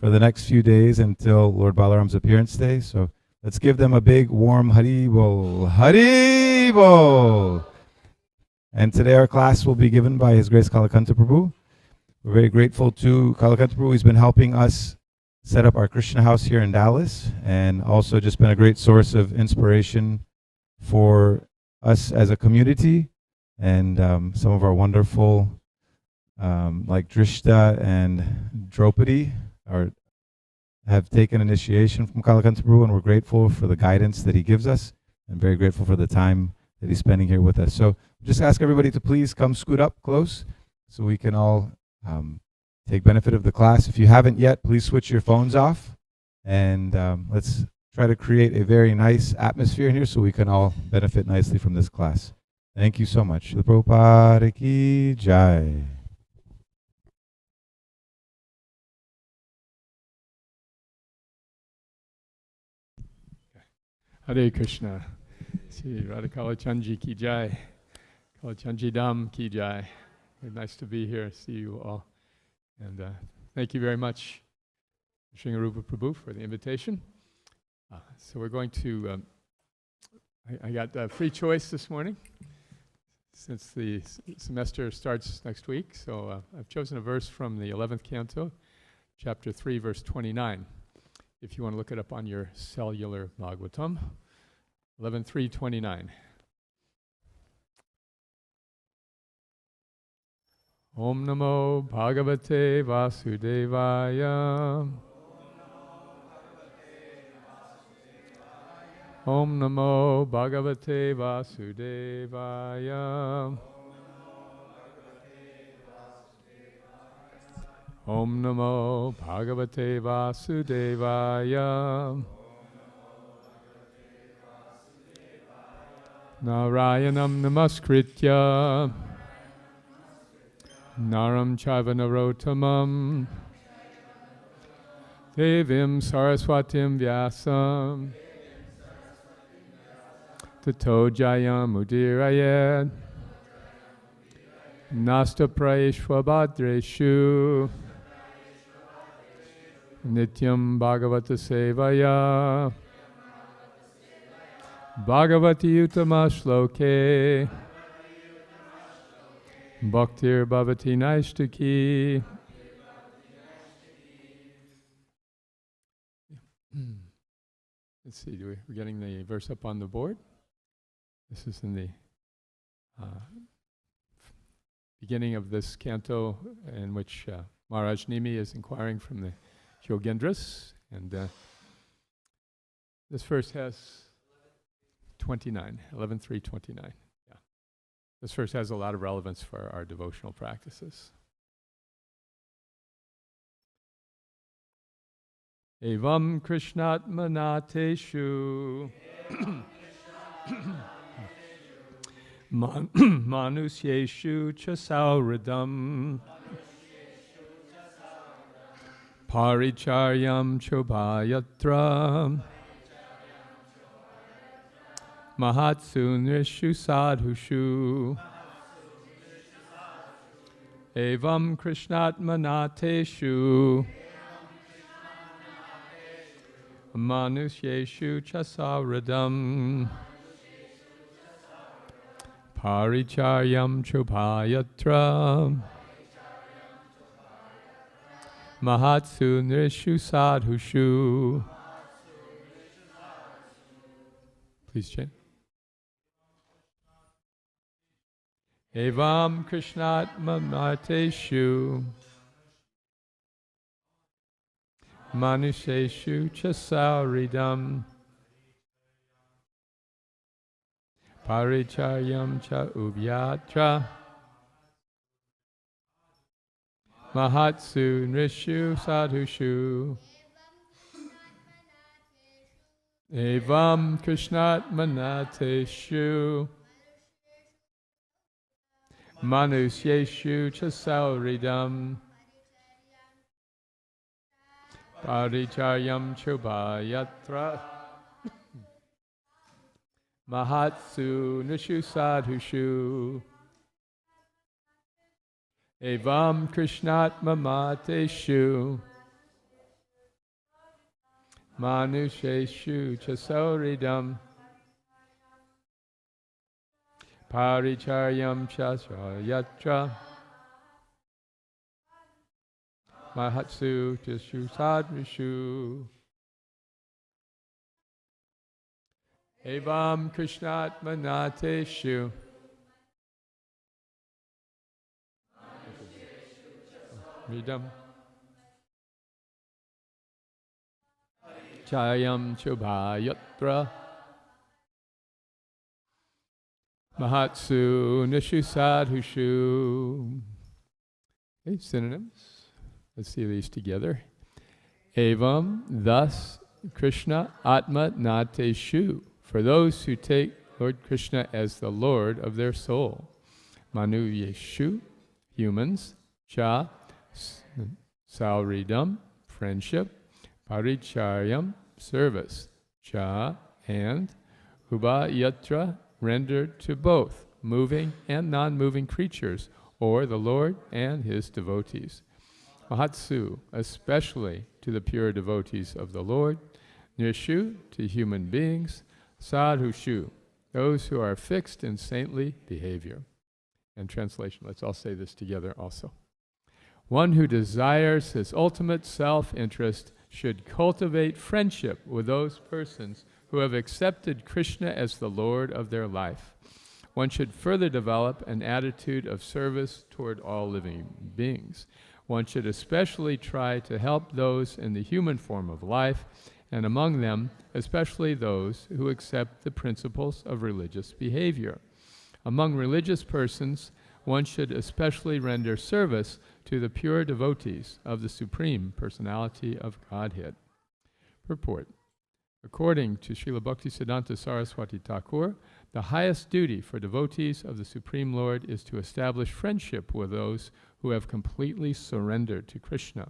for the next few days until Lord Balaram's appearance day. So let's give them a big warm Haribol. Haribol! And today our class will be given by His Grace Kalakanta Prabhu. We're very grateful to Kalakanta Prabhu. He's been helping us set up our Krishna house here in Dallas, and also just been a great source of inspiration for us as a community. And some of our wonderful, like Drishta and Draupadi, have taken initiation from Kalakanta Prabhu, and we're grateful for the guidance that he gives us, and very grateful for the time that he's spending here with us. So just ask everybody to please come scoot up close so we can all take benefit of the class. If you haven't yet, please switch your phones off, and let's try to create a very nice atmosphere in here so we can all benefit nicely from this class. Thank you so much. Srila Prabhupada ki jai. Hare Krishna. Sri Radhakala Chanji ki jai. Kalachanji Dham ki jai. Nice to be here. See you all. And thank you very much, Sringarupa Prabhu, for the invitation. So we're going to, I got free choice this morning since the semester starts next week. So I've chosen a verse from the 11th canto, chapter 3, verse 29. If you want to look it up on your cellular Bhagavatam, 11.3.29. Om Namo Bhagavate Vasudevaya. Om Namo Bhagavate Vasudevaya. Om Namo Bhagavate Vasudevaya. Narayanam Namaskritya Naram Chaiva Narottamam Devim Saraswatim Vyasam Tato Jayam Udirayed Nasta Praishvabhadreshu Nityam Bhagavata Sevaya Bhagavati Uttama Shloke Bhaktir Bhavati Naishtaki. Let's see, we're getting the verse up on the board. This is in the beginning of this canto in which Maharaj Nimi is inquiring from the Yogendras. And this verse has 29, 11.3.29. Yeah. This verse has a lot of relevance for our devotional practices. Evam Krishnatmanateshu Manusyeshu Chasauridam Paricharyam Chobhayatra Mahatsu Nrishu Sadhushu Evam Krishnatmanateshu Manusyeshu Chasauridam Paricharyam Chobhayatra Mahatsu Nrishu Sadhushu. Please chant. Evam Krishnatmanateshu Manusheshu Chasauridam Paricharyam Cha Ubhyatra Mahatsu Nrishu Sadhushu. Evam Krishnatmanateshu Manusyeshu Chasauridam Paricharyam Chobhayatra Mahatsu Nrishu Sadhushu. Evam Krishnatmanateshu Manusheshu chasoridam paricharyam chasayatra mahatsu tishu sadvishu evam krishnatmanateshu vidam chayam chubhayatra mahatsu nishu sadhushu. Okay, synonyms. Let's see these together. Evam, thus, Krishna Atma Nateshu, for those who take Lord Krishna as the Lord of their soul. Manu Yeshu, humans. Cha, Sauridam, friendship. Paricharyam, service. Cha, and Uba Yatra, rendered to both moving and non-moving creatures, or the Lord and his devotees. Mahatsu, especially to the pure devotees of the Lord. Nishu, to human beings. Sadhushu, those who are fixed in saintly behavior. And translation, let's all say this together also. One who desires his ultimate self-interest should cultivate friendship with those persons who have accepted Krishna as the Lord of their life. One should further develop an attitude of service toward all living beings. One should especially try to help those in the human form of life, and among them, especially those who accept the principles of religious behavior. Among religious persons, one should especially render service to the pure devotees of the Supreme Personality of Godhead. Purport. According to Srila Bhaktisiddhanta Saraswati Thakur, the highest duty for devotees of the Supreme Lord is to establish friendship with those who have completely surrendered to Krishna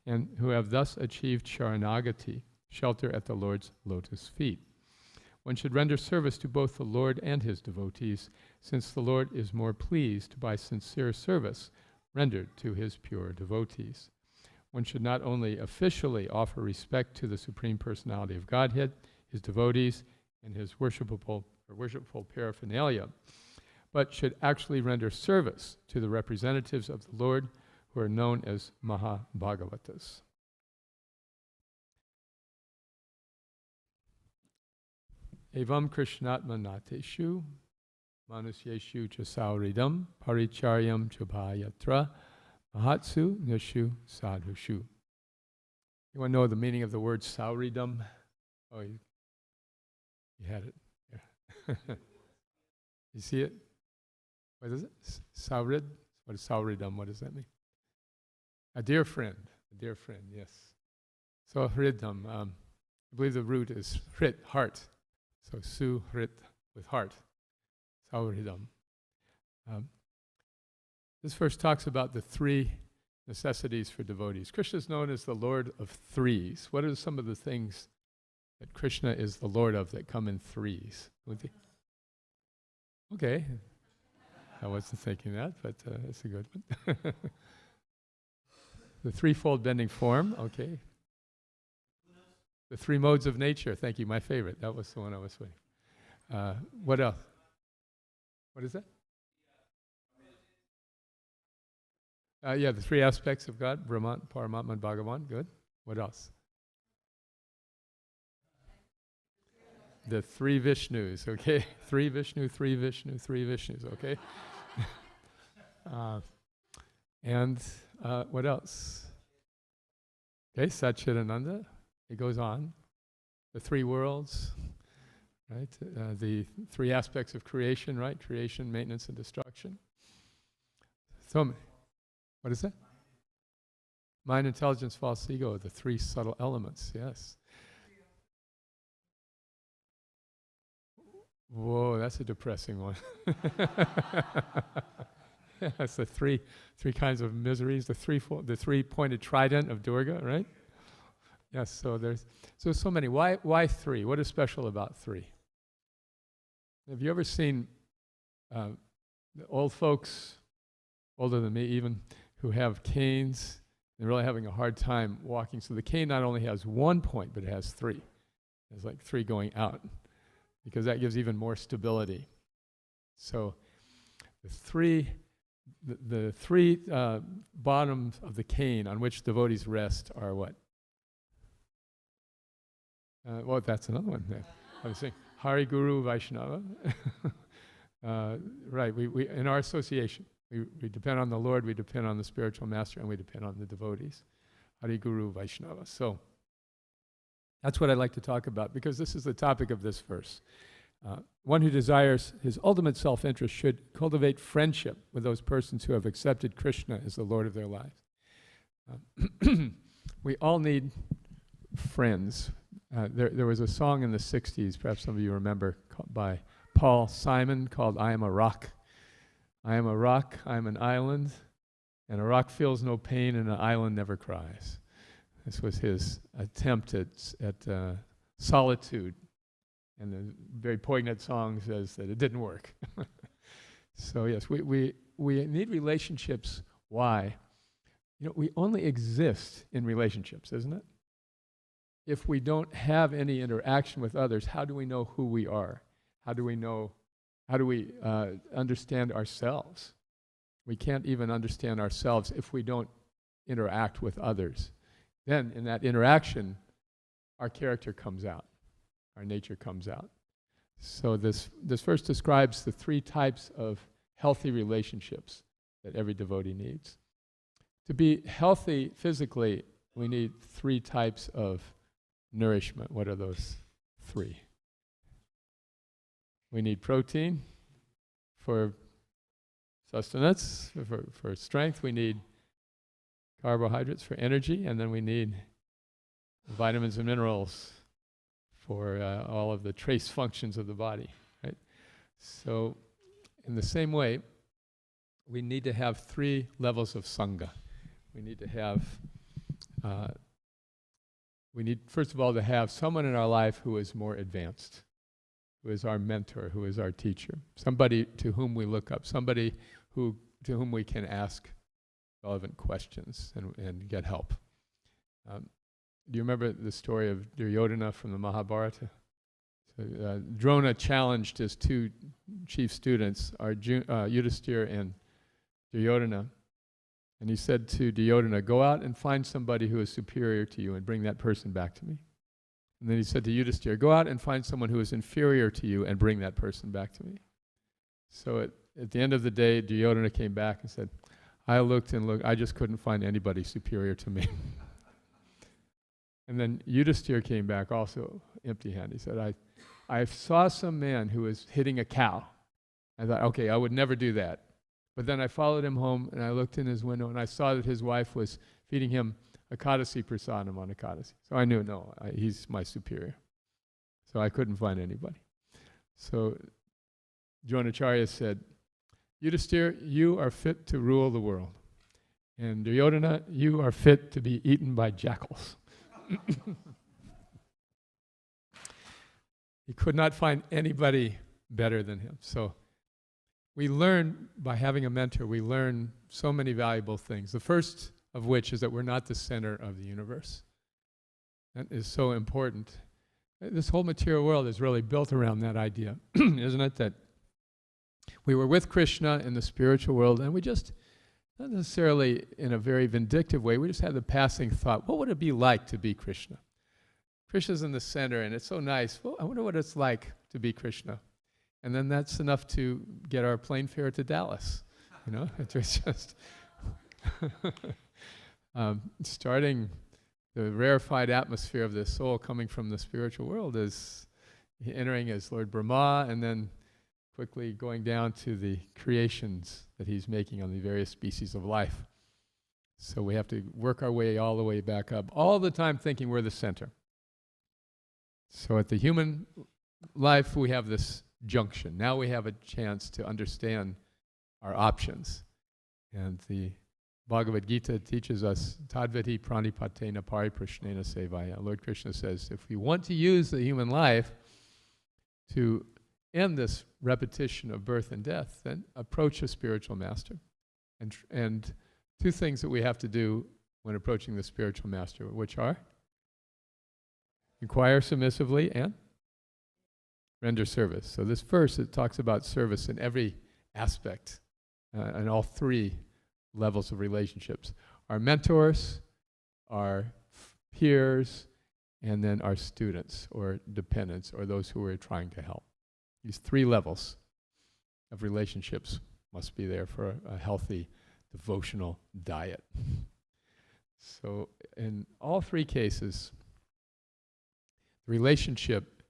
and who have thus achieved Sharanagati, shelter at the Lord's lotus feet. One should render service to both the Lord and his devotees, since the Lord is more pleased by sincere service rendered to his pure devotees. One should not only officially offer respect to the Supreme Personality of Godhead, his devotees, and his worshipful paraphernalia, but should actually render service to the representatives of the Lord who are known as Mahabhagavatas. Evam Krishnatma Nateshu Manusyeshu Chasauridam Paricharyam Chabhayatra Mahatsu Nishu Sadhushu. You want to know the meaning of the word sauridam? Oh, you had it. Yeah. You see it? What is it? Saurid? What is sauridam? What does that mean? A dear friend. A dear friend, yes. So hridam, I believe the root is hrit, heart. So su hrit, with heart. Sauridam. This verse talks about the three necessities for devotees. Krishna is known as the Lord of threes. What are some of the things that Krishna is the Lord of that come in threes? Okay. I wasn't thinking that, but it's a good one. The threefold bending form, okay. The three modes of nature, thank you, my favorite. That was the one I was waiting. What else? What is that? Yeah, the three aspects of God, Brahman, Paramatma, and Bhagavan. Good. What else? The three Vishnus, okay? Three Vishnu, three Vishnu, three Vishnus, okay? And what else? Okay, Satchidananda. It goes on. The three worlds, right? The three aspects of creation, right? Creation, maintenance, and destruction. So, what is that? Mind, intelligence, false ego, the three subtle elements, yes. Whoa, that's a depressing one. That's the three kinds of miseries, the three-pointed trident of Durga, right? Yes, so so many. Why three? What is special about three? Have you ever seen the old folks, older than me even, who have canes They're really having a hard time walking. So the cane not only has one point, but it has three. There's like three going out, because that gives even more stability. So the three bottoms of the cane on which devotees rest are what? Well, that's another one there. I was saying Hari, Guru, Vaishnava. Right, we in our association, we depend on the Lord, we depend on the spiritual master, and we depend on the devotees. Hari, Guru, Vaishnava. So that's what I'd like to talk about, because this is the topic of this verse. One who desires his ultimate self-interest should cultivate friendship with those persons who have accepted Krishna as the Lord of their lives. We all need friends. There was a song in the 60s, perhaps some of you remember, by Paul Simon, called I Am a Rock. I am a rock, I am an island, and a rock feels no pain and an island never cries. This was his attempt at solitude. And the very poignant song says that it didn't work. So yes, we need relationships. Why? We only exist in relationships, isn't it? If we don't have any interaction with others, how do we know who we are? How do we understand ourselves? We can't even understand ourselves if we don't interact with others. Then in that interaction, our character comes out. Our nature comes out. So this verse describes the three types of healthy relationships that every devotee needs. To be healthy physically, we need three types of nourishment. What are those three? We need protein for sustenance, for strength. We need carbohydrates for energy, and then we need vitamins and minerals for all of the trace functions of the body, right? So in the same way, we need to have three levels of sangha. We need to have, we need, first of all, to have someone in our life who is more advanced, who is our mentor, who is our teacher, somebody to whom we look up, somebody to whom we can ask relevant questions and get help. Do you remember the story of Duryodhana from the Mahabharata? So, Drona challenged his two chief students, Yudhisthira and Duryodhana, and he said to Duryodhana, go out and find somebody who is superior to you and bring that person back to me. And then he said to Yudhisthira, go out and find someone who is inferior to you and bring that person back to me. So at the end of the day, Duryodhana came back and said, I looked and looked, I just couldn't find anybody superior to me. And then Yudhisthira came back also empty-handed. He said, I saw some man who was hitting a cow. I thought, okay, I would never do that. But then I followed him home, and I looked in his window, and I saw that his wife was feeding him Ekadasi prasadam on Ekadasi. So I knew, no, he's my superior. So I couldn't find anybody. So Dronacharya said, Yudhisthira, you are fit to rule the world. And Duryodhana, you are fit to be eaten by jackals. He could not find anybody better than him. So we learn by having a mentor, we learn so many valuable things. The first of which is that we're not the center of the universe. That is so important. This whole material world is really built around that idea, isn't it? That we were with Krishna in the spiritual world, and we just, not necessarily in a very vindictive way, we just had the passing thought, what would it be like to be Krishna? Krishna's in the center, and it's so nice. Well, I wonder what it's like to be Krishna. And then that's enough to get our plane fare to Dallas. You know, it's just starting the rarefied atmosphere of the soul coming from the spiritual world is entering as Lord Brahma, and then quickly going down to the creations that he's making on the various species of life. So we have to work our way all the way back up, all the time thinking we're the center. So at the human life, we have this junction. Now we have a chance to understand our options. And the Bhagavad Gita teaches us, Tadvati pranipatena pariprashnena sevaya. Lord Krishna says, if we want to use the human life to end this repetition of birth and death, then approach a spiritual master. And two things that we have to do when approaching the spiritual master, which are inquire submissively and render service. So this verse, it talks about service in every aspect, in all three levels of relationships. Our mentors, our peers, and then our students or dependents or those who we're trying to help. These three levels of relationships must be there for a healthy devotional diet. So in all three cases, the relationship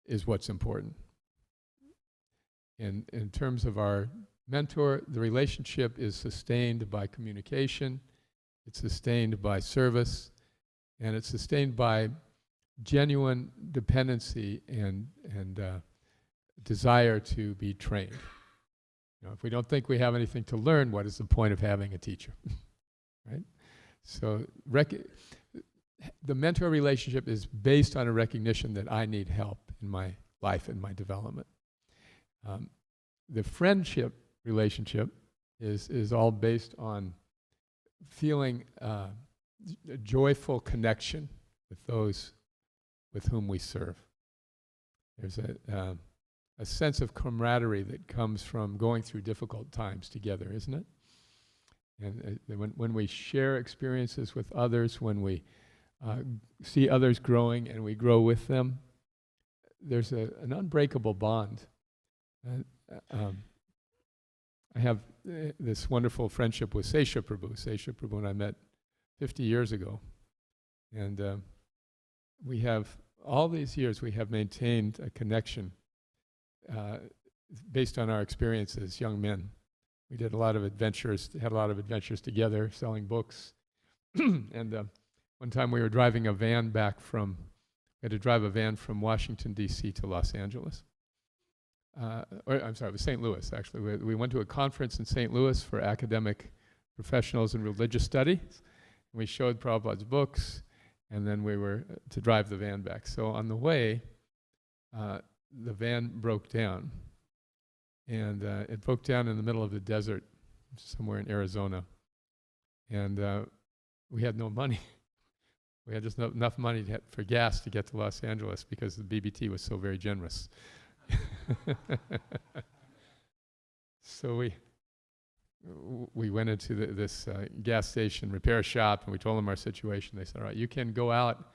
is what's important. In terms of our mentor, the relationship is sustained by communication, it's sustained by service, and it's sustained by genuine dependency and desire to be trained. You know, if we don't think we have anything to learn, what is the point of having a teacher? Right? So the mentor relationship is based on a recognition that I need help in my life and my development. The friendship relationship is all based on feeling a joyful connection with those with whom we serve. There's a sense of camaraderie that comes from going through difficult times together, isn't it? And when we share experiences with others, when we see others growing and we grow with them, there's an unbreakable bond. I have this wonderful friendship with Sesha Prabhu. Sesha Prabhu and I met 50 years ago. And we have, all these years, we have maintained a connection based on our experience as young men. We did a lot of adventures, had a lot of adventures together, selling books. And one time we were driving a van back from, we had to drive a van from Washington, D.C. to Los Angeles. I'm sorry, it was St. Louis, actually. We went to a conference in St. Louis for academic professionals in religious studies. We showed Prabhupada's books, and then we were to drive the van back. So on the way, the van broke down. And it broke down in the middle of the desert, somewhere in Arizona. And we had no money. We had just enough money for gas to get to Los Angeles because the BBT was so very generous. So we went into this gas station repair shop, and we told them our situation. They said, all right, you can go out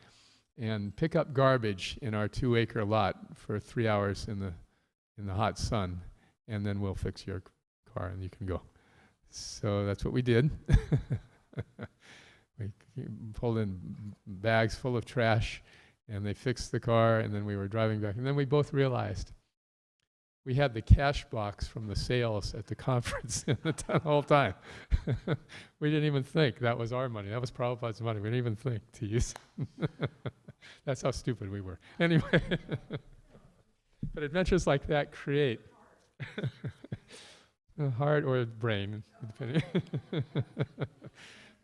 and pick up garbage in our 2-acre lot for 3 hours in the hot sun, and then we'll fix your car and you can go. So that's what we did. We pulled in bags full of trash, and they fixed the car, and then we were driving back. And then we both realized we had the cash box from the sales at the conference the whole time. We didn't even think that was our money. That was Prabhupada's money. We didn't even think to use it. That's how stupid we were. Anyway, but adventures like that create a heart or a brain, depending.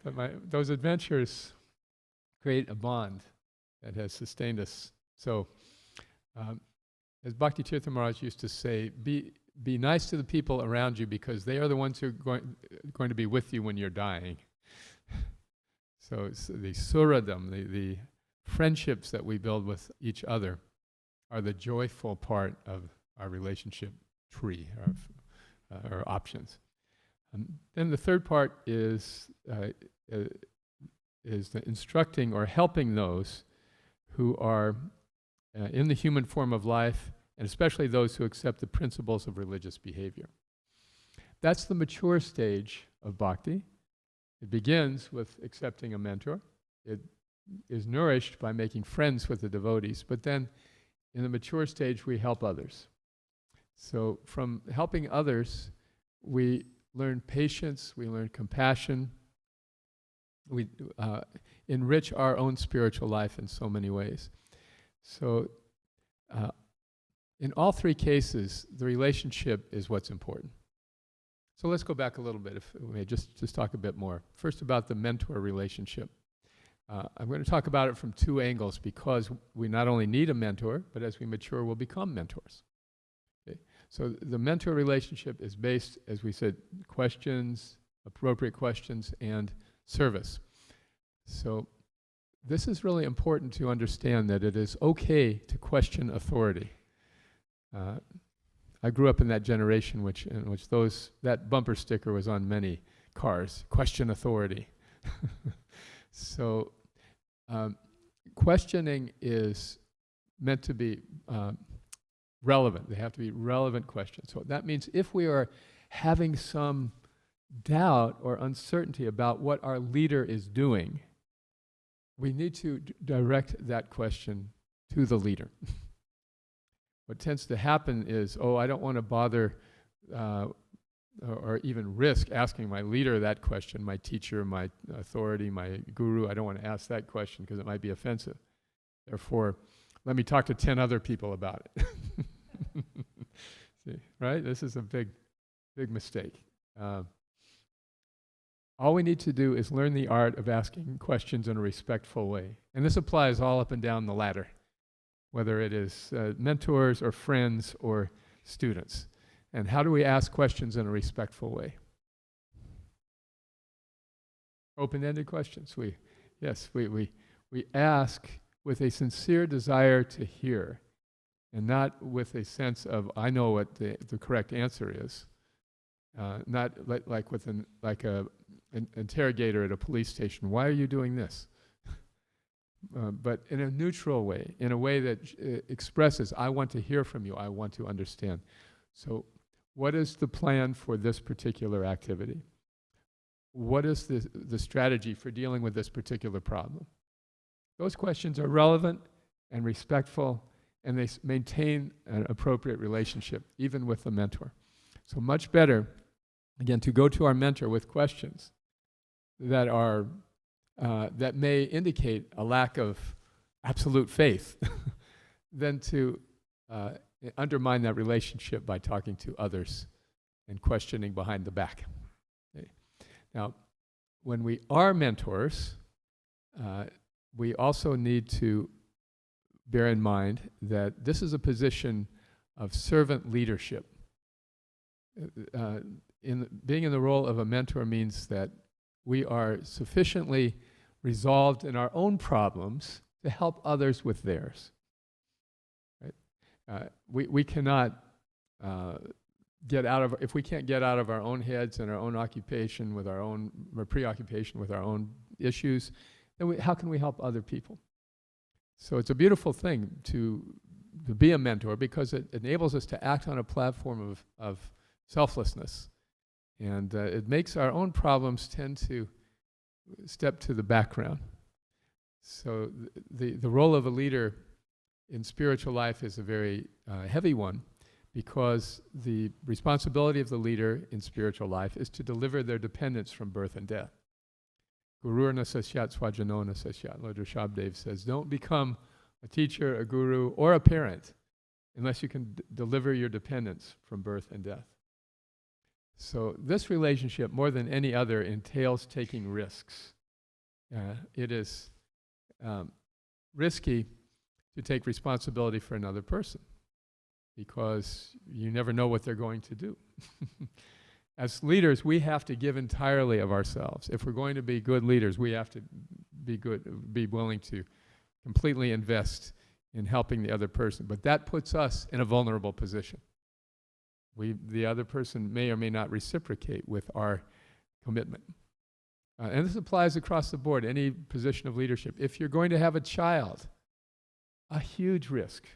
But those adventures create a bond that has sustained us. So, as Bhakti Tirtha Maharaj used to say, be nice to the people around you because they are the ones who are going to be with you when you're dying. So it's the suradam, the friendships that we build with each other are the joyful part of our relationship tree, our options. Then the third part is the instructing or helping those who are in the human form of life, and especially those who accept the principles of religious behavior. That's the mature stage of bhakti. It begins with accepting a mentor. It is nourished by making friends with the devotees, but then in the mature stage we help others. So from helping others, we learn patience, we learn compassion, we enrich our own spiritual life in so many ways. So in all three cases, the relationship is what's important. So let's go back a little bit, if we may, just talk a bit more. First about the mentor relationship. I'm going to talk about it from two angles because we not only need a mentor, but as we mature, we'll become mentors. Okay? So the mentor relationship is based, as we said, questions, appropriate questions, and service. So this is really important to understand, that it is okay to question authority. I grew up in that generation in which that bumper sticker was on many cars, question authority. So questioning is meant to be relevant. They have to be relevant questions. So that means if we are having some doubt or uncertainty about what our leader is doing, we need to direct that question to the leader. What tends to happen is, I don't want to bother or even risk asking my leader that question, my teacher, my authority, my guru. I don't want to ask that question because it might be offensive. Therefore, let me talk to 10 other people about it. See, right? This is a big mistake. All we need to do is learn the art of asking questions in a respectful way. And this applies all up and down the ladder, whether it is mentors or friends or students. And how do we ask questions in a respectful way? Open-ended questions. We ask with a sincere desire to hear, and not with a sense of, I know what the correct answer is. Not like with an interrogator at a police station. Why are you doing this? But in a neutral way, in a way that expresses, I want to hear from you, I want to understand. So what is the plan for this particular activity? What is the strategy for dealing with this particular problem? Those questions are relevant and respectful, and they maintain an appropriate relationship, even with the mentor. So much better, again, to go to our mentor with questions that are that may indicate a lack of absolute faith than to undermine that relationship by talking to others and questioning behind the back. Okay. Now, when we are mentors, we also need to bear in mind that this is a position of servant leadership. Being in the role of a mentor means that we are sufficiently resolved in our own problems to help others with theirs. Right? We cannot get out of, if we can't get out of our own heads and our own occupation with our own, or preoccupation with our own issues, then how can we help other people? So it's a beautiful thing to be a mentor, because it enables us to act on a platform of selflessness. And it makes our own problems tend to step to the background. So the role of a leader in spiritual life is a very heavy one, because the responsibility of the leader in spiritual life is to deliver their dependents from birth and death. Gurur na sasyat swajano na sasyat. Lord Rishabhdev says, don't become a teacher, a guru, or a parent unless you can deliver your dependents from birth and death. So this relationship, more than any other, entails taking risks. It is risky to take responsibility for another person, because you never know what they're going to do. As leaders, we have to give entirely of ourselves. If we're going to be good leaders, we have to be willing to completely invest in helping the other person. But that puts us in a vulnerable position. The other person may or may not reciprocate with our commitment. And this applies across the board, any position of leadership. If you're going to have a child, a huge risk.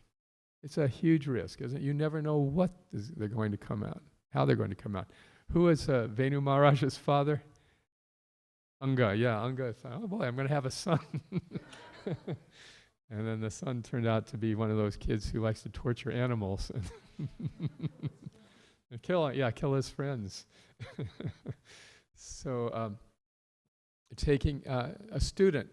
It's a huge risk, isn't it? You never know what they're going to come out, how they're going to come out. Who is Venu Maharaj's father? Anga, yeah, Anga thought, oh boy, I'm going to have a son. And then the son turned out to be one of those kids who likes to torture animals and kill his friends. So taking a student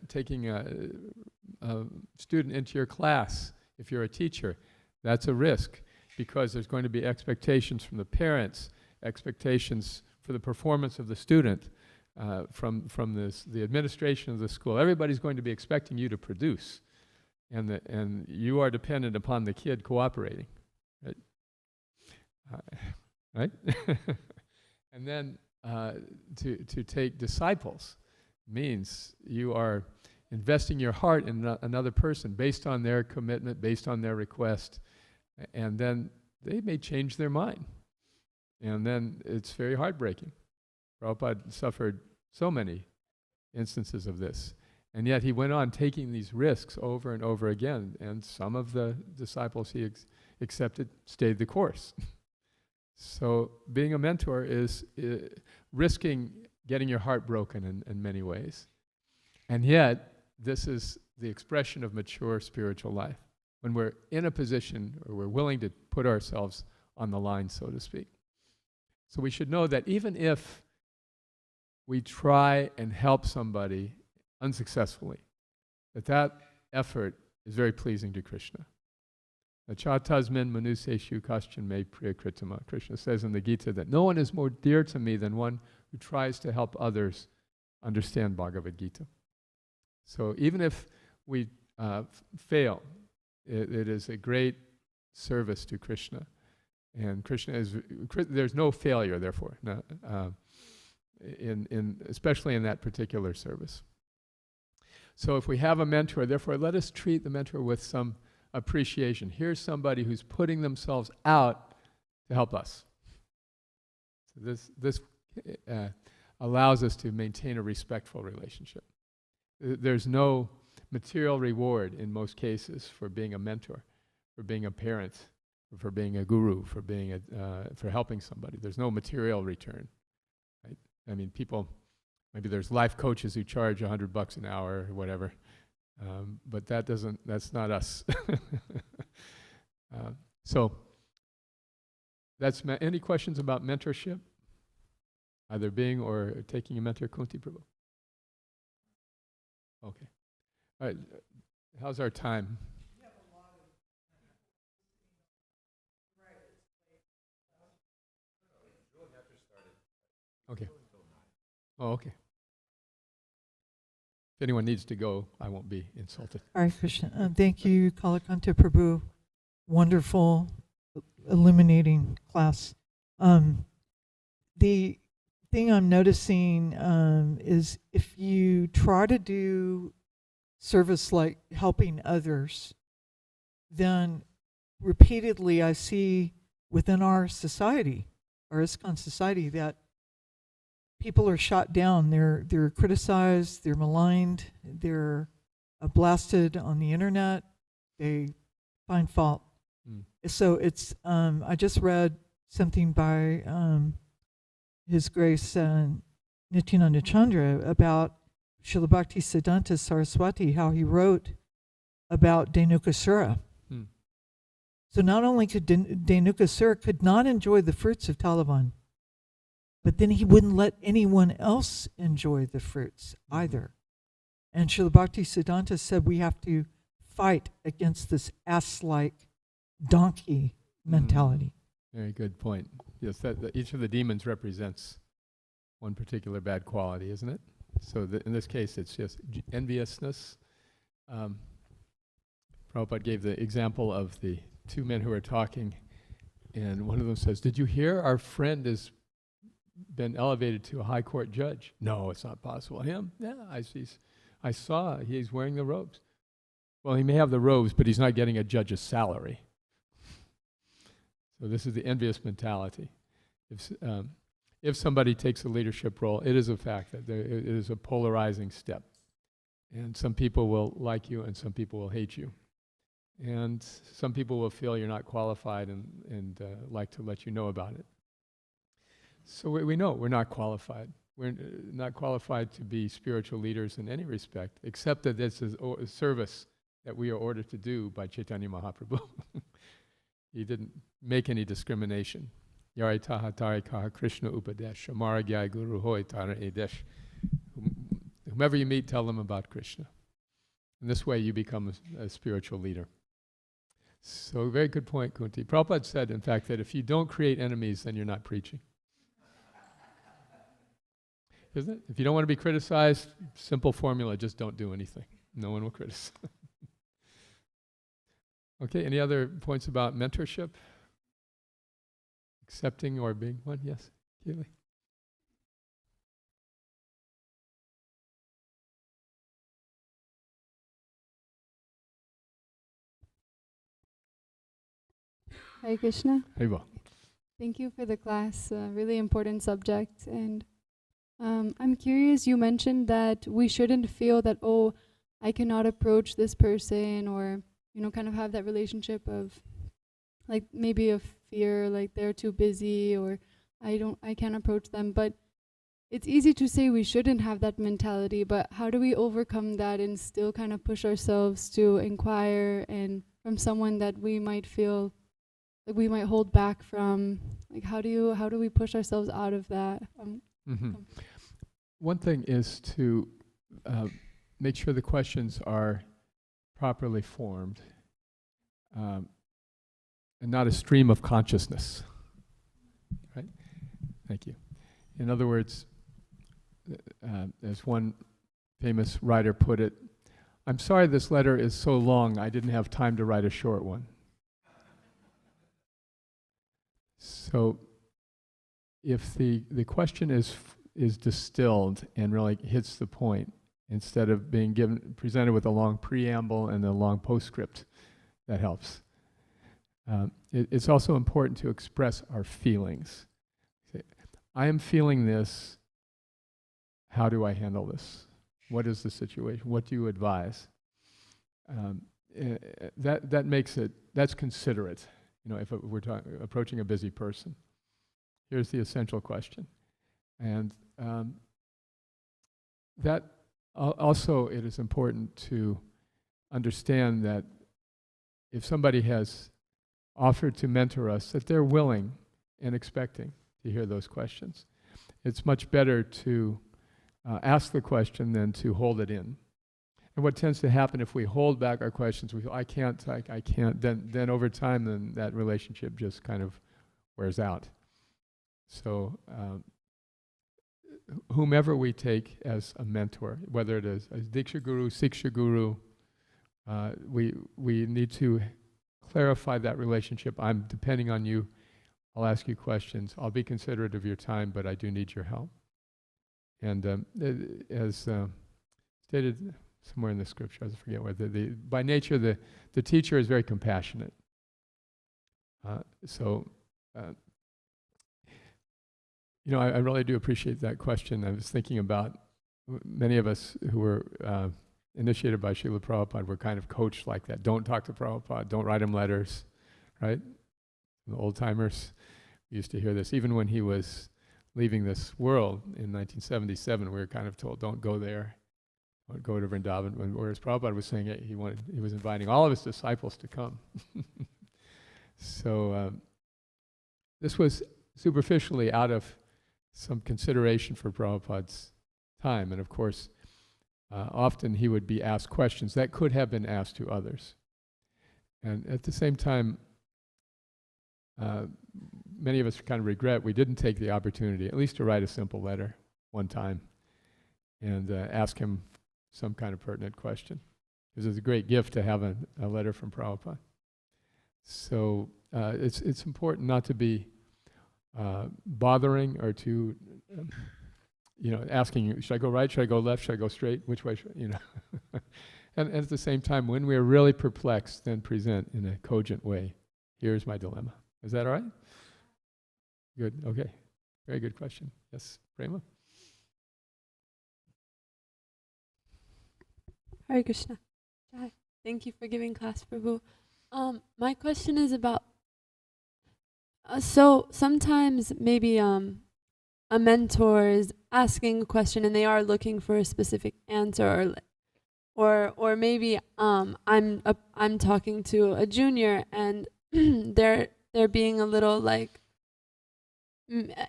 into your class, if you're a teacher, that's a risk, because there's going to be expectations from the parents, expectations for the performance of the student, from the administration of the school. Everybody's going to be expecting you to produce, and you are dependent upon the kid cooperating, right? Right? And then to take disciples. means you are investing your heart in another person based on their commitment, based on their request, and then they may change their mind. And then it's very heartbreaking. Prabhupada suffered so many instances of this. And yet he went on taking these risks over and over again. And some of the disciples he accepted stayed the course. So being a mentor is risking getting your heart broken in many ways. And yet, this is the expression of mature spiritual life. When we're in a position or we're willing to put ourselves on the line, so to speak. So we should know that even if we try and help somebody unsuccessfully, that effort is very pleasing to Krishna. Chatasmin manuseshu kaschanme priyakritama. Krishna says in the Gita that no one is more dear to me than one who tries to help others understand Bhagavad Gita. So even if we fail, it is a great service to Krishna. And Krishna is, there's no failure, therefore, especially in that particular service. So if we have a mentor, therefore, let us treat the mentor with some appreciation. Here's somebody who's putting themselves out to help us. So this allows us to maintain a respectful relationship. There's no material reward in most cases for being a mentor, for being a parent, for being a guru, for being for helping somebody. There's no material return, right? I mean, people, maybe there's life coaches who charge $100 an hour or whatever, but that's not us. So that's any questions about mentorship, either being or taking a mentor, Kunti Prabhu? Okay. All right. How's our time? Okay. Oh, okay. If anyone needs to go, I won't be insulted. Hare Krishna. Thank you, Kalakanta Prabhu. Wonderful, illuminating class. The thing I'm noticing is if you try to do service like helping others, then repeatedly I see within our society, our ISKCON society, that people are shot down. They're criticized, they're maligned, they're blasted on the internet, they find fault. So it's, I just read something by His Grace Nityananda Chandra about Srila Bhakti Siddhanta Saraswati, how he wrote about Dhenukasura. So not only could Dhenukasura could not enjoy the fruits of Talavan, but then he wouldn't let anyone else enjoy the fruits either. And Srila Bhakti Siddhanta said we have to fight against this ass-like donkey mentality. Very good point. Yes, that each of the demons represents one particular bad quality, isn't it? So in this case, it's just enviousness. Prabhupada gave the example of the two men who are talking, and one of them says, "Did you hear our friend has been elevated to a high court judge?" "No, it's not possible." "Him? Yeah, I saw he's wearing the robes." "Well, he may have the robes, but he's not getting a judge's salary." So this is the envious mentality. If somebody takes a leadership role, it is a fact that it is a polarizing step. And some people will like you and some people will hate you. And some people will feel you're not qualified and like to let you know about it. So we know we're not qualified. We're not qualified to be spiritual leaders in any respect, except that this is a service that we are ordered to do by Chaitanya Mahaprabhu. He didn't make any discrimination. Yari taha tari kaha Krishna upadesh, amara gyai guru hoy tara edesh. Whomever you meet, tell them about Krishna. In this way, you become a spiritual leader. So, very good point, Kunti. Prabhupada said, in fact, that if you don't create enemies, then you're not preaching. Isn't it? If you don't want to be criticized, simple formula, just don't do anything. No one will criticize. Okay, any other points about mentorship? Accepting or being one? Yes, Keely. Hare Krishna. Haribo. Thank you for the class. Really important subject. And I'm curious, you mentioned that we shouldn't feel that, oh, I cannot approach this person, or, you know, kind of have that relationship of like maybe a fear, like they're too busy, or I can't approach them. But it's easy to say we shouldn't have that mentality, but how do we overcome that and still kind of push ourselves to inquire and from someone that we might feel like we might hold back from? Like how do we push ourselves out of that? One thing is to make sure the questions are properly formed and not a stream of consciousness. Right? Thank you. In other words, as one famous writer put it, I'm sorry this letter is so long, I didn't have time to write a short one. So if the question is distilled and really hits the point, instead of being presented with a long preamble and a long postscript, that helps. It's also important to express our feelings. Say, I am feeling this. How do I handle this? What is the situation? What do you advise? That makes it, that's considerate. You know, if we're approaching a busy person. Here's the essential question. And that also, it is important to understand that if somebody has offered to mentor us, that they're willing and expecting to hear those questions. It's much better to ask the question than to hold it in. And what tends to happen if we hold back our questions, we feel, I can't, then over time, then that relationship just kind of wears out. So whomever we take as a mentor, whether it is a Diksha Guru, Siksha Guru, we need to clarify that relationship. I'm depending on you. I'll ask you questions. I'll be considerate of your time, but I do need your help. And as stated somewhere in the scripture, I forget where, by nature, the teacher is very compassionate. You know, I really do appreciate that question. I was thinking about many of us who were initiated by Srila Prabhupada were kind of coached like that. Don't talk to Prabhupada. Don't write him letters, right? The old-timers used to hear this. Even when he was leaving this world in 1977, we were kind of told, don't go there. Don't go to Vrindavan. Whereas Prabhupada was saying he was inviting all of his disciples to come. So this was superficially out of some consideration for Prabhupada's time. And of course, often he would be asked questions that could have been asked to others. And at the same time, many of us kind of regret we didn't take the opportunity, at least to write a simple letter one time and ask him some kind of pertinent question. Because it's a great gift to have a letter from Prabhupada. So it's important not to be bothering or to, asking you, should I go right, should I go left, should I go straight, which way should, And at the same time, when we're really perplexed, then present in a cogent way. Here's my dilemma. Is that all right? Good, okay. Very good question. Yes, Prema? Hare Krishna. Hi. Thank you for giving class, Prabhu. My question is about, so sometimes maybe a mentor is asking a question and they are looking for a specific answer, or maybe I'm talking to a junior and they're being a little like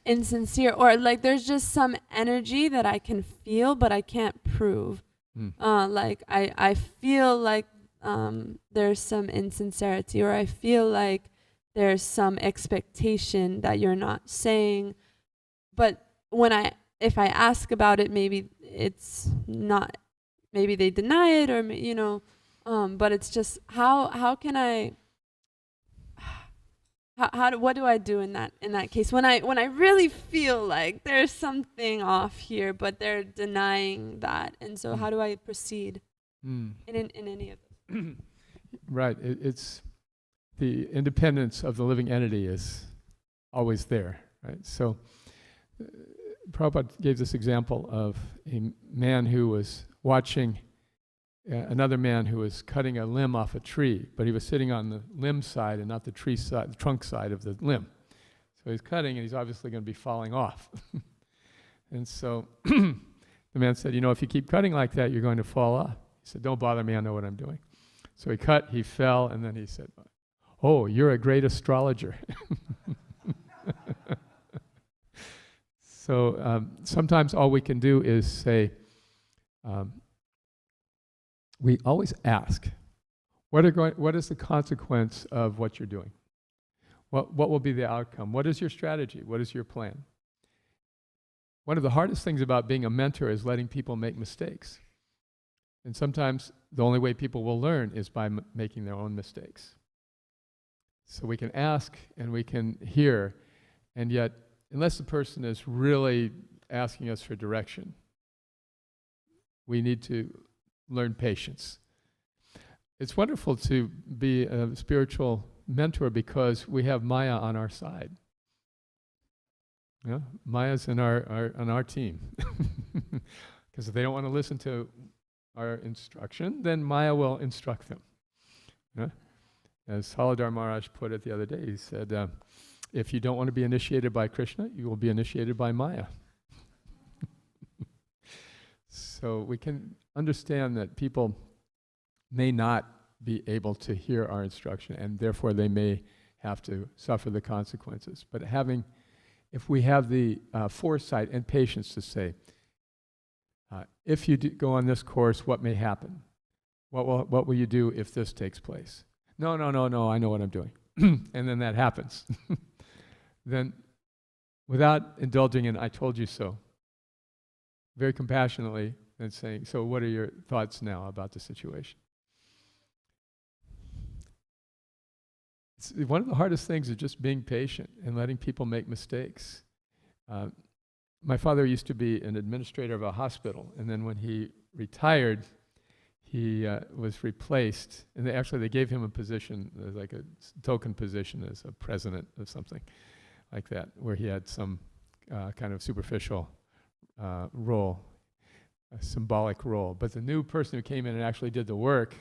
insincere, or like there's just some energy that I can feel but I can't prove. Like I feel like there's some insincerity, or I feel like there's some expectation that you're not saying, but if I ask about it, maybe it's not, maybe they deny it, or but it's just how can I, what do I do in that case when I really feel like there's something off here, but they're denying that, and so how do I proceed in any of this? Right. It's the independence of the living entity is always there, right? So Prabhupada gave this example of a man who was watching another man who was cutting a limb off a tree, but he was sitting on the limb side and not the tree side, the trunk side of the limb. So he's cutting and he's obviously going to be falling off. And so the man said, you know, if you keep cutting like that, you're going to fall off. He said, don't bother me, I know what I'm doing. So he cut, he fell, and then he said, oh, you're a great astrologer. So sometimes all we can do is say, we always ask, what is the consequence of what you're doing? What will be the outcome? What is your strategy? What is your plan? One of the hardest things about being a mentor is letting people make mistakes. And sometimes the only way people will learn is by making their own mistakes. So we can ask and we can hear, and yet, unless the person is really asking us for direction, we need to learn patience. It's wonderful to be a spiritual mentor because we have Maya on our side. Yeah? Maya's on our team. Because if they don't want to listen to our instruction, then Maya will instruct them. Yeah? As Haladhar Maharaj put it the other day, he said, if you don't want to be initiated by Krishna, you will be initiated by Maya. So we can understand that people may not be able to hear our instruction, and therefore they may have to suffer the consequences. But if we have the foresight and patience to say, if you go on this course, what may happen? What will you do if this takes place? No, I know what I'm doing. And then that happens. Then, without indulging in, I told you so, very compassionately, and saying, so what are your thoughts now about the situation? One of the hardest things is just being patient and letting people make mistakes. My father used to be an administrator of a hospital, and then when he retired, he was replaced, and they gave him a position, like a token position as a president of something like that, where he had some kind of superficial role, a symbolic role. But the new person who came in and actually did the work,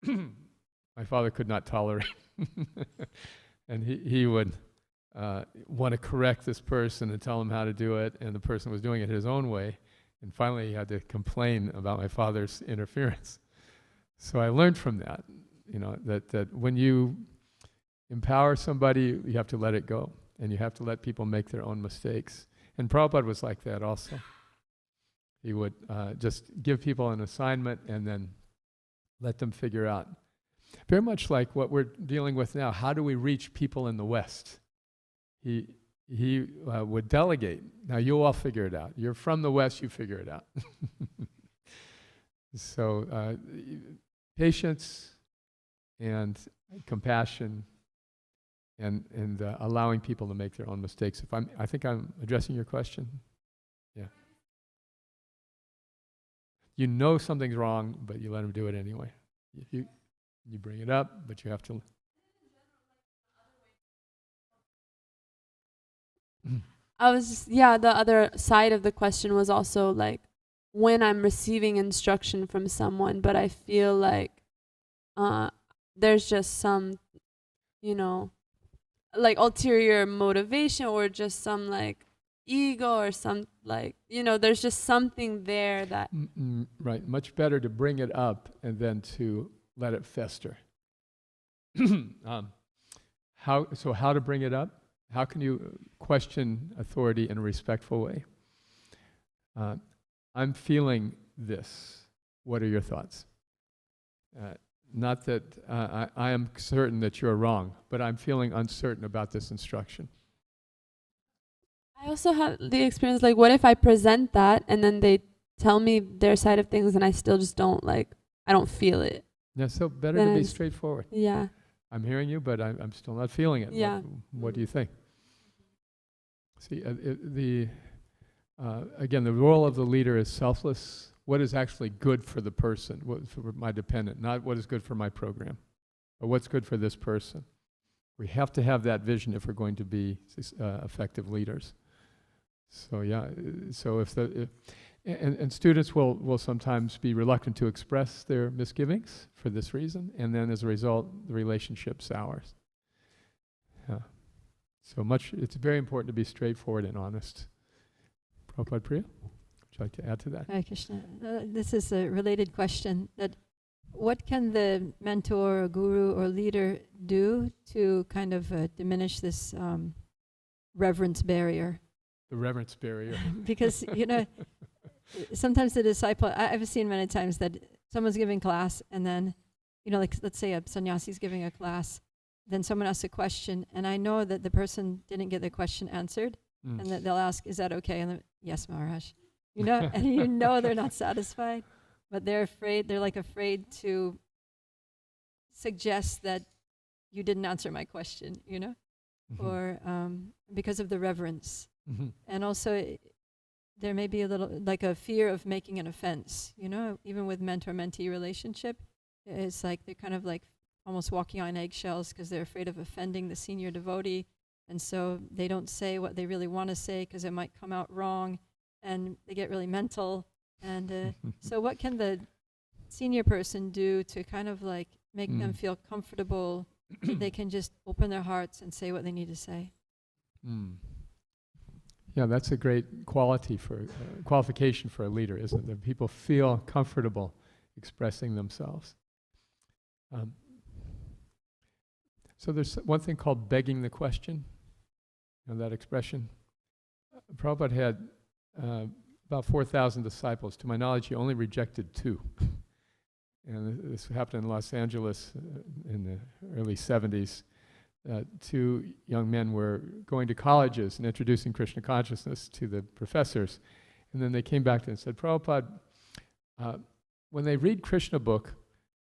my father could not tolerate. And he would want to correct this person and tell him how to do it, and the person was doing it his own way. And finally, he had to complain about my father's interference. So I learned from that, that when you empower somebody, you have to let it go, and you have to let people make their own mistakes. And Prabhupada was like that also. He would just give people an assignment and then let them figure out. Very much like what we're dealing with now. How do we reach people in the West? He would delegate. Now you all figure it out. You're from the West, you figure it out. So patience and compassion and allowing people to make their own mistakes. I think I'm addressing your question. Yeah. You know something's wrong, but you let them do it anyway. You bring it up, but you have to. The other side of the question was also like when I'm receiving instruction from someone, but I feel like there's just some, like ulterior motivation or just some like ego or some like, there's just something there that. Right. Much better to bring it up and then to let it fester. How to bring it up? How can you question authority in a respectful way? I'm feeling this. What are your thoughts? Not that I am certain that you're wrong, but I'm feeling uncertain about this instruction. I also have the experience, like, what if I present that and then they tell me their side of things and I still just don't, I don't feel it? Yeah, so better to be straightforward. Yeah. I'm hearing you, but I'm still not feeling it. Yeah. What do you think? See, again, the role of the leader is selfless. What is actually good for the person, for my dependent, not what is good for my program, but what's good for this person. We have to have that vision if we're going to be effective leaders. So yeah, so and students will sometimes be reluctant to express their misgivings for this reason, and then as a result, the relationship sours. Yeah. So it's very important to be straightforward and honest. Prabhupada Priya, would you like to add to that? Hare Krishna. This is a related question. That what can the mentor or guru or leader do to kind of diminish this reverence barrier? The reverence barrier. Because, sometimes the disciple, I've seen many times that someone's giving class and then, like let's say a sannyasi's giving a class, then someone asks a question and I know that the person didn't get the question answered and that they'll ask, is that okay? And yes, Maharaj. And they're not satisfied, but they're afraid to suggest that you didn't answer my question, or because of the reverence. Mm-hmm. And also there may be a little like a fear of making an offense, even with mentor-mentee relationship. It's like they're kind of like almost walking on eggshells because they're afraid of offending the senior devotee. And so they don't say what they really want to say because it might come out wrong and they get really mental. And so what can the senior person do to kind of like make them feel comfortable so they can just open their hearts and say what they need to say? Yeah, that's a great qualification for a leader, isn't it? That people feel comfortable expressing themselves. So there's one thing called begging the question. That expression. Prabhupada had about 4,000 disciples. To my knowledge, he only rejected 2. And this happened in Los Angeles in the early 70s. 2 young men were going to colleges and introducing Krishna consciousness to the professors. And then they came back to him and said, Prabhupada, when they read Krishna book,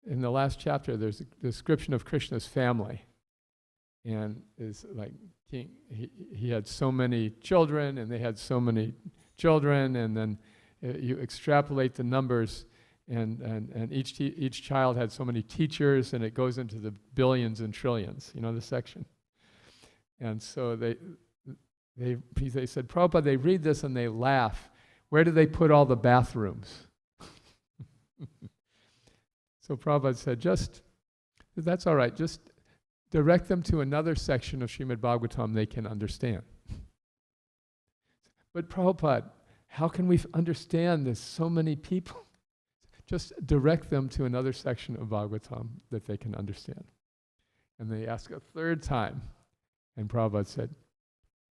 in the last chapter, there's a description of Krishna's family. And it's like he had so many children, and they had so many children, and then you extrapolate the numbers, and each child had so many teachers, and it goes into the billions and trillions, the section. And so they said, Prabhupada, they read this and they laugh. Where do they put all the bathrooms? So Prabhupada said, that's all right, just direct them to another section of Srimad Bhagavatam they can understand. But Prabhupada, how can we understand there's so many people? Just direct them to another section of Bhagavatam that they can understand. And they asked a 3rd time, and Prabhupada said,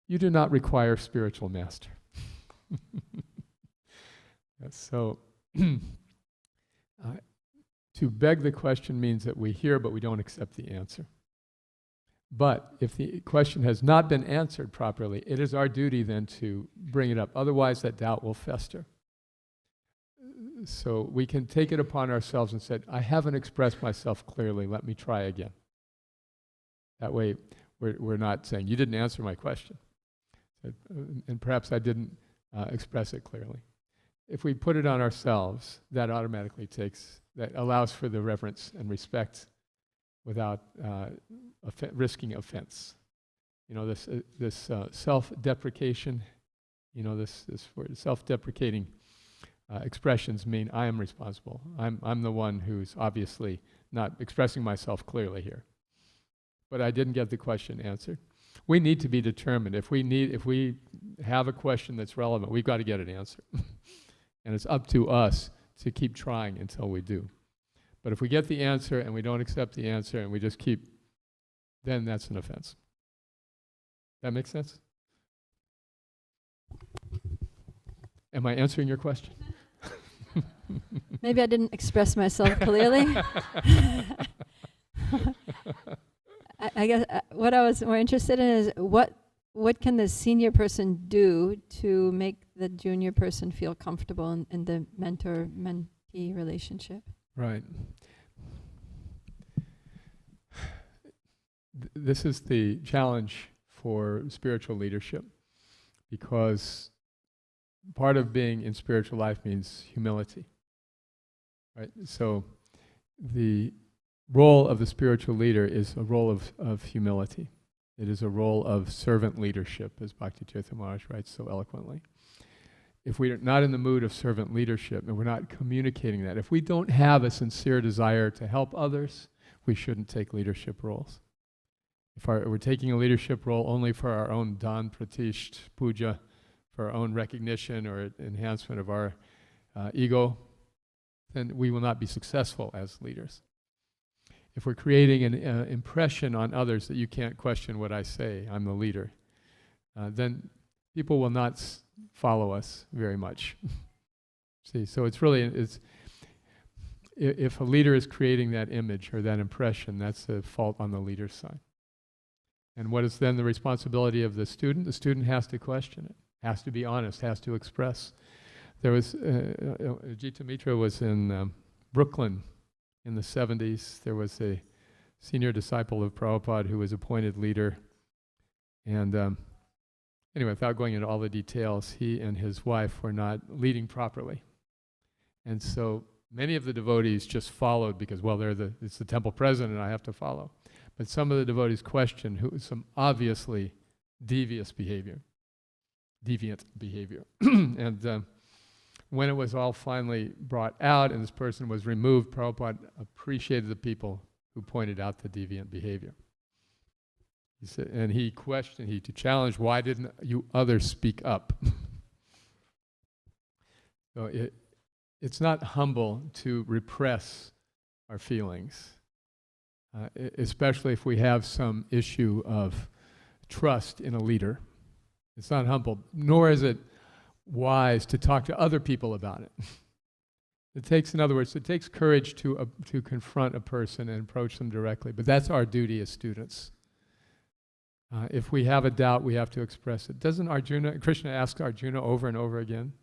you do not require spiritual master. So, to beg the question means that we hear but we don't accept the answer. But if the question has not been answered properly, it is our duty then to bring it up. Otherwise, that doubt will fester. So we can take it upon ourselves and say, I haven't expressed myself clearly, let me try again. That way, we're not saying, you didn't answer my question. And perhaps I didn't express it clearly. If we put it on ourselves, that automatically that allows for the reverence and respect without risking offense. This self-deprecation, this word, self-deprecating expressions mean I am responsible. I'm the one who's obviously not expressing myself clearly here. But I didn't get the question answered. We need to be determined. If we have a question that's relevant, we've got to get an answer. And it's up to us to keep trying until we do. But if we get the answer and we don't accept the answer and we just keep, then that's an offense. That makes sense? Am I answering your question? Maybe I didn't express myself clearly. I guess what I was more interested in is what can the senior person do to make the junior person feel comfortable in the mentor-mentee relationship? Right. This is the challenge for spiritual leadership, because part of being in spiritual life means humility. Right? So the role of the spiritual leader is a role of humility. It is a role of servant leadership, as Bhakti Tirtha Maharaj writes so eloquently. If we're not in the mood of servant leadership and we're not communicating that, if we don't have a sincere desire to help others, we shouldn't take leadership roles. If we're taking a leadership role only for our own dan pratisht puja, for our own recognition or enhancement of our ego, then we will not be successful as leaders. If we're creating an impression on others that you can't question what I say, I'm the leader, then people will not follow us very much. See, so it's really, if a leader is creating that image or that impression, that's a fault on the leader's side. And what is then the responsibility of the student? The student has to question it, has to be honest, has to express. There was, Jita Mitra was in Brooklyn in the 70s. There was a senior disciple of Prabhupada who was appointed leader. And anyway, without going into all the details, he and his wife were not leading properly. And so many of the devotees just followed because, well, it's the temple president, I have to follow. But some of the devotees questioned some obviously deviant behavior. And when it was all finally brought out and this person was removed, Prabhupada appreciated the people who pointed out the deviant behavior. He said, and he challenged, why didn't you others speak up? So it's not humble to repress our feelings, especially if we have some issue of trust in a leader. It's not humble, nor is it wise to talk to other people about it. In other words, it takes courage to confront a person and approach them directly, but that's our duty as students. If we have a doubt, we have to express it. Doesn't Krishna ask Arjuna over and over again?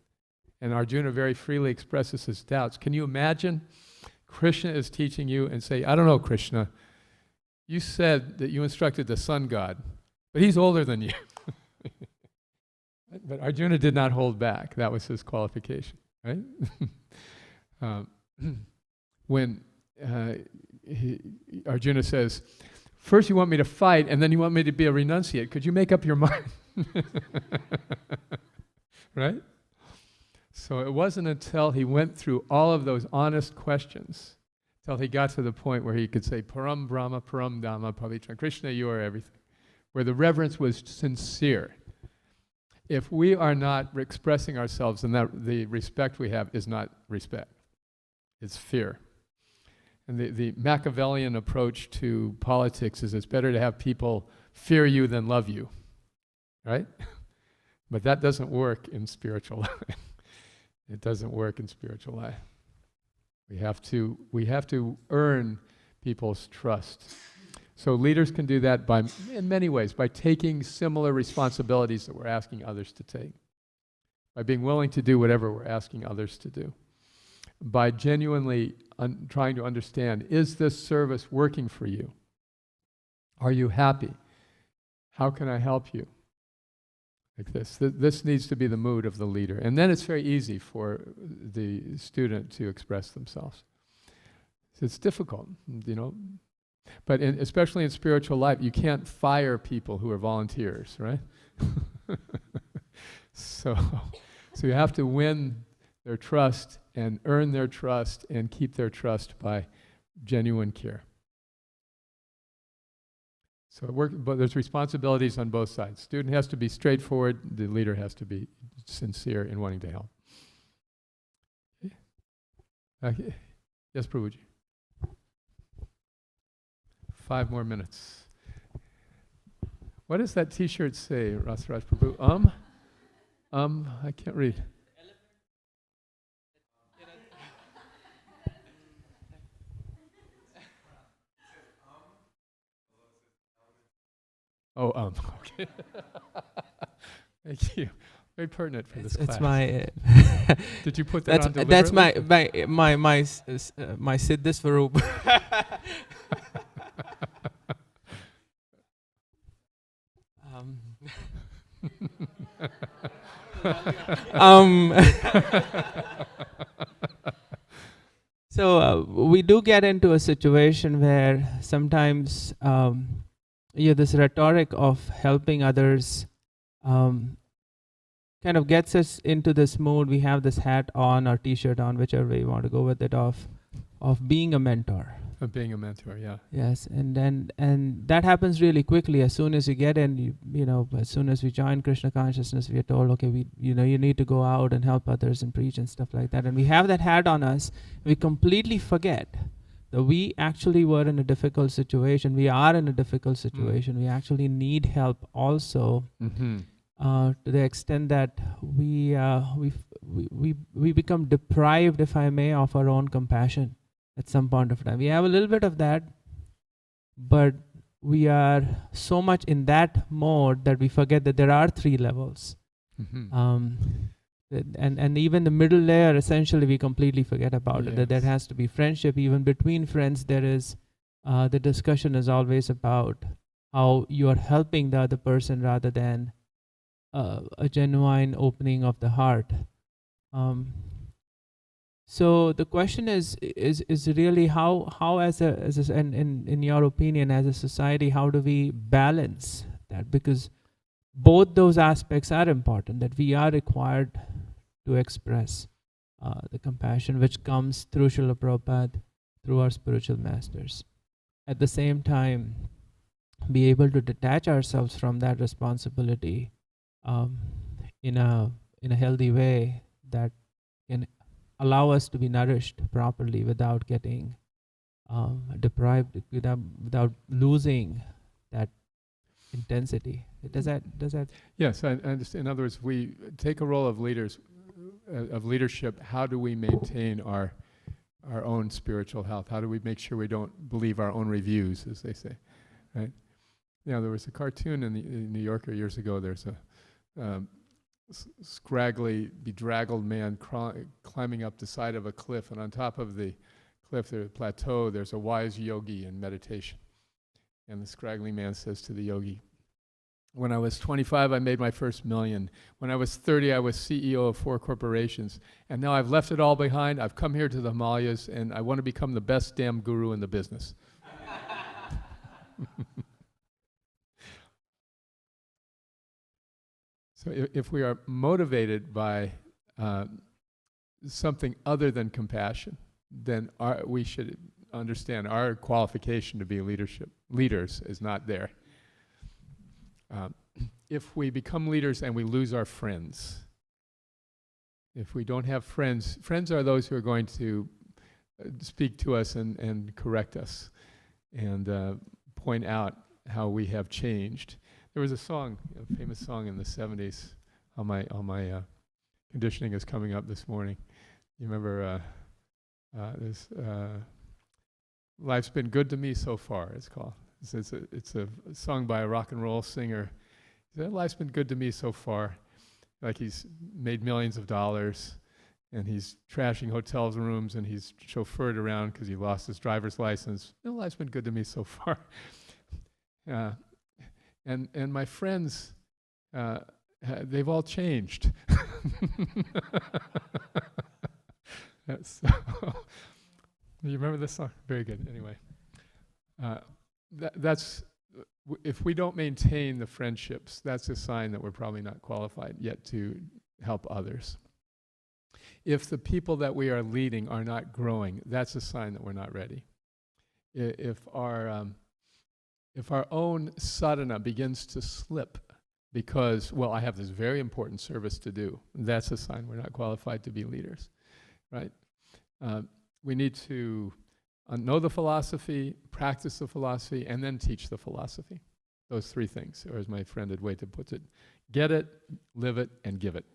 And Arjuna very freely expresses his doubts. Can you imagine Krishna is teaching you and say, I don't know, Krishna, you said that you instructed the sun god, but he's older than you. But Arjuna did not hold back. That was his qualification, right? When Arjuna says, first you want me to fight, and then you want me to be a renunciate. Could you make up your mind? Right? So it wasn't until he went through all of those honest questions, till he got to the point where he could say, Param Brahma, Param Dhamma, Pavitra, Krishna, you are everything, where the reverence was sincere. If we are not expressing ourselves, then the respect we have is not respect. It's fear. And the Machiavellian approach to politics is it's better to have people fear you than love you, right? But that doesn't work in spiritual life. It doesn't work in spiritual life. We have to earn people's trust. So leaders can do that in many ways, by taking similar responsibilities that we're asking others to take, by being willing to do whatever we're asking others to do, by genuinely trying to understand, is this service working for you? Are you happy? How can I help you? Like this. This needs to be the mood of the leader. And then it's very easy for the student to express themselves. It's difficult, But especially in spiritual life, you can't fire people who are volunteers, right? So you have to win their trust and earn their trust and keep their trust by genuine care. So but there's responsibilities on both sides. Student has to be straightforward. The leader has to be sincere in wanting to help. Okay. Yes, Prabhuji. 5 more minutes. What does that T-shirt say, Rasaraj Prabhu? I can't read. Oh, okay. Thank you. Very pertinent for this class. It's my. Did you put that on deliberately? That's my Siddha Swarup. So we do get into a situation where sometimes this rhetoric of helping others kind of gets us into this mood. We have this hat on or T-shirt on, whichever way you want to go with it, of being a mentor. Of being a mentor, yeah. Yes, and that happens really quickly. As soon as you get in, as soon as we join Krishna consciousness, we are told, okay, you need to go out and help others and preach and stuff like that. And we have that hat on us. We completely forget that we actually were in a difficult situation. We are in a difficult situation. We actually need help also. To the extent that we become deprived, if I may, of our own compassion at some point of time. We have a little bit of that, but we are so much in that mode that we forget that there are 3 levels. And even the middle layer, essentially, we completely forget about it. That there has to be friendship. Even between friends, there is the discussion is always about how you are helping the other person rather than a genuine opening of the heart. So the question is really how as and in your opinion, as a society, how do we balance that? Because both those aspects are important, that we are required to express the compassion which comes through Srila Prabhupada, through our spiritual masters. At the same time, be able to detach ourselves from that responsibility in a healthy way that can allow us to be nourished properly without getting deprived, without losing that intensity. Does that? Yes, I understand. In other words, we take a role of leadership. How do we maintain our own spiritual health? How do we make sure we don't believe our own reviews, as they say, right? There was a cartoon in the New Yorker years ago. There's a scraggly, bedraggled man climbing up the side of a cliff, and on top of the cliff, the plateau, there's a wise yogi in meditation. And the scraggly man says to the yogi, "When I was 25, I made my first million. When I was 30, I was CEO of 4 corporations. And now I've left it all behind. I've come here to the Himalayas, and I want to become the best damn guru in the business." So if we are motivated by something other than compassion, then we should understand our qualification to be leaders is not there. If we become leaders and we lose our friends, if we don't have friends are those who are going to speak to us and correct us and point out how we have changed. There was a song, a famous song in the 70s. All my conditioning is coming up this morning. You remember this? "Life's Been Good to Me So Far." It's called. It's a song by a rock and roll singer. He said, "Life's been good to me so far." Like he's made millions of dollars, and he's trashing hotels rooms, and he's chauffeured around because he lost his driver's license. "Life's been good to me so far." And my friends, they've all changed. So, you remember this song? Very good. Anyway, that's if we don't maintain the friendships, that's a sign that we're probably not qualified yet to help others. If the people that we are leading are not growing, that's a sign that we're not ready. If our own sadhana begins to slip because, well, I have this very important service to do, that's a sign we're not qualified to be leaders, right? We need to know the philosophy, practice the philosophy, and then teach the philosophy. Those 3 things, or as my friend Adwaita puts it, get it, live it, and give it.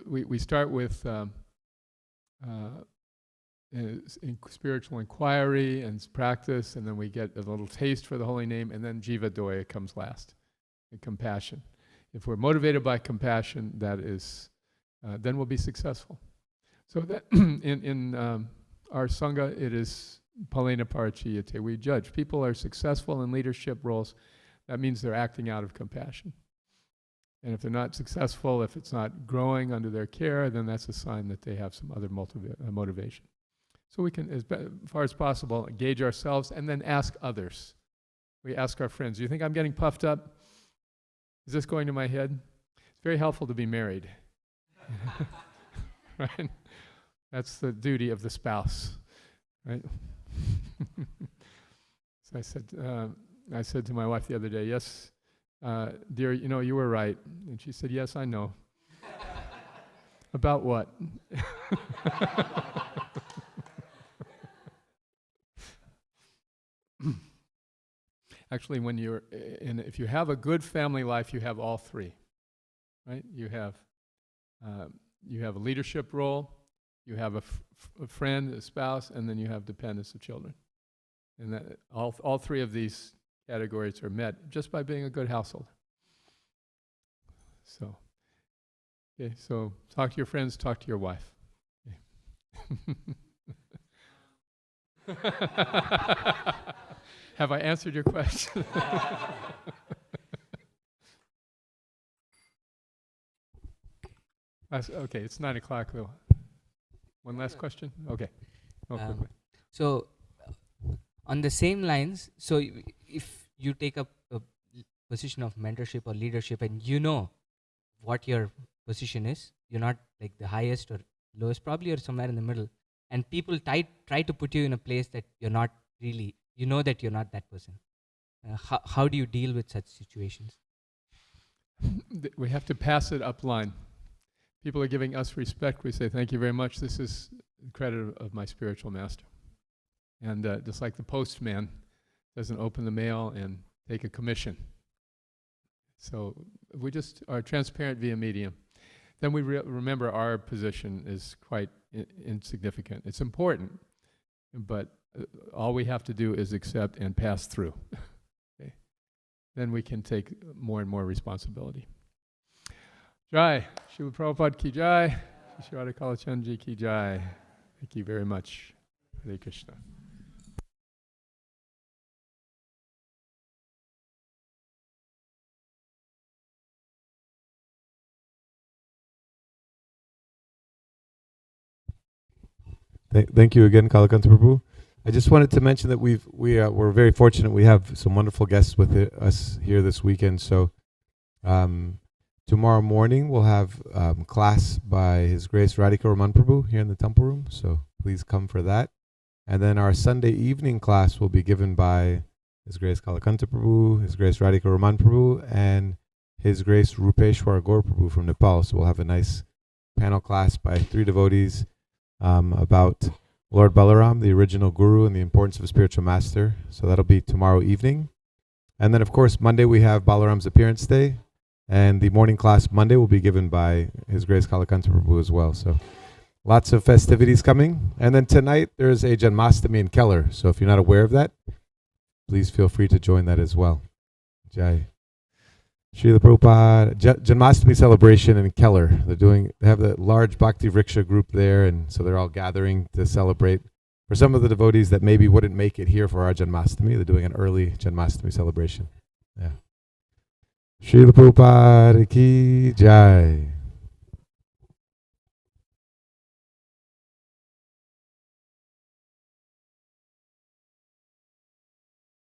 We start with spiritual inquiry and practice, and then we get a little taste for the holy name, and then jiva doya comes last, and compassion. If we're motivated by compassion, that is, then we'll be successful. So that in our sangha, it is palena parachiyate. We judge. People are successful in leadership roles. That means they're acting out of compassion. And if they're not successful, if it's not growing under their care, then that's a sign that they have some other motivation. So we can, as far as possible, engage ourselves and then ask others. We ask our friends, do you think I'm getting puffed up? Is this going to my head? It's very helpful to be married. Right? That's the duty of the spouse, right? So I said to my wife the other day, yes, dear, you were right. And she said, yes, I know. About what? Actually, if you have a good family life, you have all three, right? You have a leadership role, you have a friend, a spouse, and then you have dependence of children. And that all three of these categories are met just by being a good household. So, okay, so talk to your friends, talk to your wife. Okay. Have I answered your question? Okay, it's 9 o'clock though. One last question? Okay. Quickly. So, on the same lines, so if you take up a position of mentorship or leadership and you know what your position is, you're not like the highest or lowest, probably you're somewhere in the middle, and people try to put you in a place that you're not really, you know that you're not that person. How do you deal with such situations? We have to pass it upline. People are giving us respect. We say, thank you very much. This is credit of my spiritual master. And just like the postman doesn't open the mail and take a commission. So we just are transparent via medium. Then we remember our position is quite insignificant. It's important, but all we have to do is accept and pass through. Okay? Then we can take more and more responsibility. Jai, Srila Prabhupada ki jai, Shri Radha Kalachandji ki jai. Thank you very much. Hare Krishna. Thank you again, Kalakanta Prabhu. I just wanted to mention that we're very fortunate. We have some wonderful guests with us here this weekend. So tomorrow morning we'll have class by His Grace Radhika Raman Prabhu here in the temple room. So please come for that. And then our Sunday evening class will be given by His Grace Kalakanta Prabhu, His Grace Radhika Raman Prabhu, and His Grace Rupeshwar Gaur Prabhu from Nepal. So we'll have a nice panel class by 3 devotees about Lord Balaram, the original guru, and the importance of a spiritual master. So that'll be tomorrow evening. And then, of course, Monday we have Balaram's appearance day. And the morning class Monday will be given by His Grace Kalakanta Prabhu as well. So lots of festivities coming. And then tonight there's a Janmastami in Keller. So if you're not aware of that, please feel free to join that as well. Jai. Srila Prabhupada, Janmastami celebration in Keller. They have the large Bhakti Vriksha group there, and so they're all gathering to celebrate. For some of the devotees that maybe wouldn't make it here for our Janmastami, they're doing an early Janmastami celebration. Yeah. Srila Prabhupada ki jai.